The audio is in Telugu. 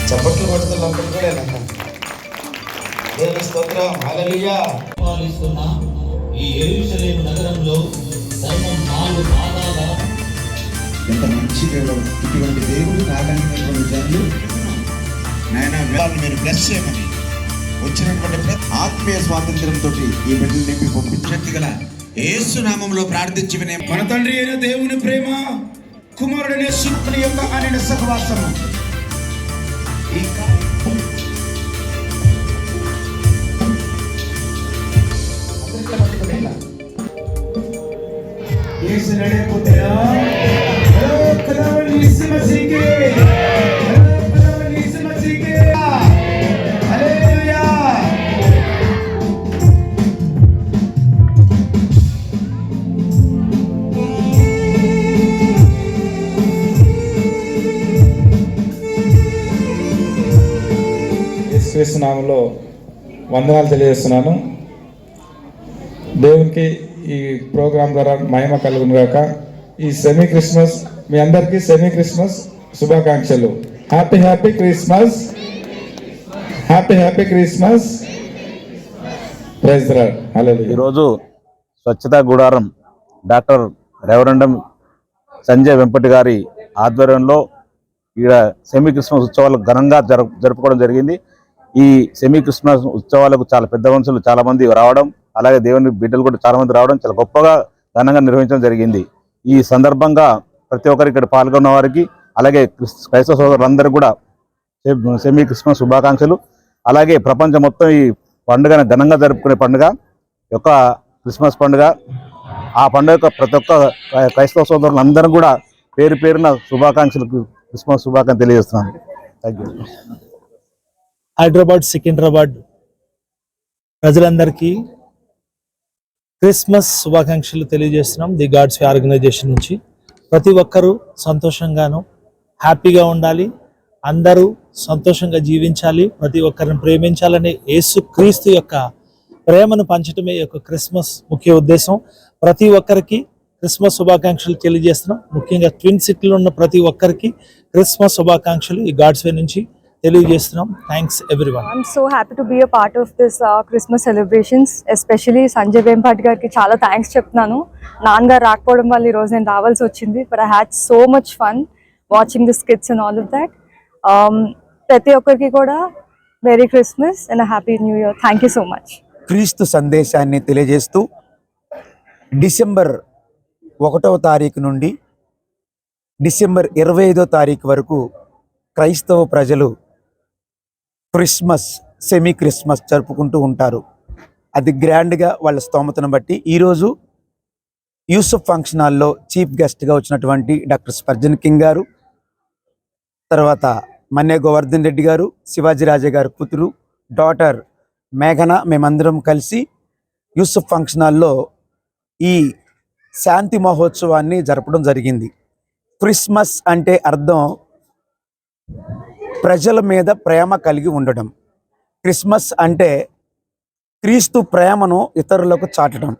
చప్పట్లు కొడుతున్నప్పుడు కూడా దేవుని స్తోత్రం. హల్లెలూయా. పాలిస్తున్న ఈ యెరూషలేము నగరంలో ధర్మం 4 పాదాల ఎంత మంచి దేవుడు, ఇటువంటి దేవుడు నాగలిగినటువంటి జనులు మీరు బ్లెస్ చేయమని వచ్చినటువంటి ఆత్మీయ స్వాతంత్ర్యంతో ఈ బిడ్డలు నింపి పంపించక్తి గల యేసు నామంలో ప్రార్థించి వినే మన తండ్రి అయిన దేవుని ప్రేమ, కుమారుడనే శుద్ధుని యొక్క ఆయన సహవాసము యేసు నామములో వందనాలు తెలియజేస్తున్నాను. దేవునికి ఈ ప్రోగ్రాం ద్వారా మహిమ కలుగును గాక. ఈ సెమీ క్రిస్మస్ మీ అందరికీ సెమీ క్రిస్మస్ శుభాకాంక్షలు. Happy happy Christmas, happy happy Christmas. Praise the Lord. Hallelujah. ఈరోజు స్వచ్ఛతా గుడారం డాక్టర్ రెవరెండం సంజయ్ వెంపటి గారి ఆధ్వర్యంలో ఇక్కడ సెమీ క్రిస్మస్ ఉత్సవాలు ఘనంగా జరుపుకోవడం జరిగింది. ఈ సెమీ క్రిస్మస్ ఉత్సవాలకు చాలా పెద్ద మనుషులు చాలా మంది రావడం, అలాగే దేవుని బిడ్డలు కూడా చాలా మంది రావడం చాలా గొప్పగా ఘనంగా నిర్వహించడం జరిగింది. ఈ సందర్భంగా ప్రతి ఒక్కరికి ఇక్కడ పాల్గొన్న వారికి, అలాగే క్రైస్తవ సోదరులందరూ కూడా సెమీ క్రిస్మస్ శుభాకాంక్షలు. అలాగే ప్రపంచం మొత్తం ఈ పండుగను ఘనంగా జరుపుకునే పండుగ యొక్క క్రిస్మస్ పండుగ. ఆ పండుగ ప్రతి ఒక్క క్రైస్తవ సోదరులందరూ కూడా పేరు పేరున శుభాకాంక్షలు, క్రిస్మస్ శుభాకాంక్షలు తెలియజేస్తున్నాను. Thank you. హైదరాబాద్, సికింద్రాబాద్ ప్రజలందరికీ క్రిస్మస్ శుభాకాంక్షలు తెలియజేస్తున్నాం. ది గాడ్స్ ఆర్గనైజేషన్ నుంచి ప్రతి ఒక్కరూ సంతోషంగాను హ్యాపీగా ఉండాలి, అందరూ సంతోషంగా జీవించాలి, ప్రతి ఒక్కరిని ప్రేమించాలని యేసు క్రీస్తు యొక్క ప్రేమను పంచడమే ఈ యొక్క క్రిస్మస్ ముఖ్య ఉద్దేశం. ప్రతి ఒక్కరికి క్రిస్మస్ శుభాకాంక్షలు తెలియజేస్తున్నాం. ముఖ్యంగా ట్విన్ సిటీలో ఉన్న ప్రతి ఒక్కరికి క్రిస్మస్ శుభాకాంక్షలు ఈ గాడ్స్ వే నుంచి తెలియజేస్తున్నాం. Thanks everyone. I'm so happy to be a part of this Christmas celebrations. Especially Sanjay Vempati గారికి చాలా థ్యాంక్స్ చెప్తున్నాను. నాన్నగారు రాకపోవడం వల్ల ఈరోజు నేను రావాల్సి వచ్చింది. But I had so much fun watching the skits and all of that. ప్రతి ఒక్కరికి కూడా merry Christmas and happy new year. Thank you so much. క్రీస్తు సందేశాన్ని తెలియజేస్తూ డిసెంబర్ 1వ తారీఖు నుండి డిసెంబర్ 25వ తారీఖు వరకు క్రైస్తవ ప్రజలు క్రిస్మస్, సెమీ క్రిస్మస్ జరుపుకుంటూ ఉంటారు. అది గ్రాండ్గా వాళ్ళ స్తోమతను బట్టి ఈరోజు యూసుఫ్ ఫంక్షన్ హాల్లో చీఫ్ గెస్ట్గా వచ్చినటువంటి డాక్టర్ స్పర్జన్ కింగ్ గారు, తర్వాత మన్నే గోవర్ధన్ రెడ్డి గారు, శివాజీరాజే గారు కూతురు డాటర్ మేఘన, మేమందరం కలిసి యూసుఫ్ ఫంక్షన్ హాల్లో ఈ శాంతి మహోత్సవాన్ని జరపడం జరిగింది. క్రిస్మస్ అంటే అర్థం ప్రజల మీద ప్రేమ కలిగి ఉండడం. క్రిస్మస్ అంటే క్రీస్తు ప్రేమను ఇతరులకు చాటడం.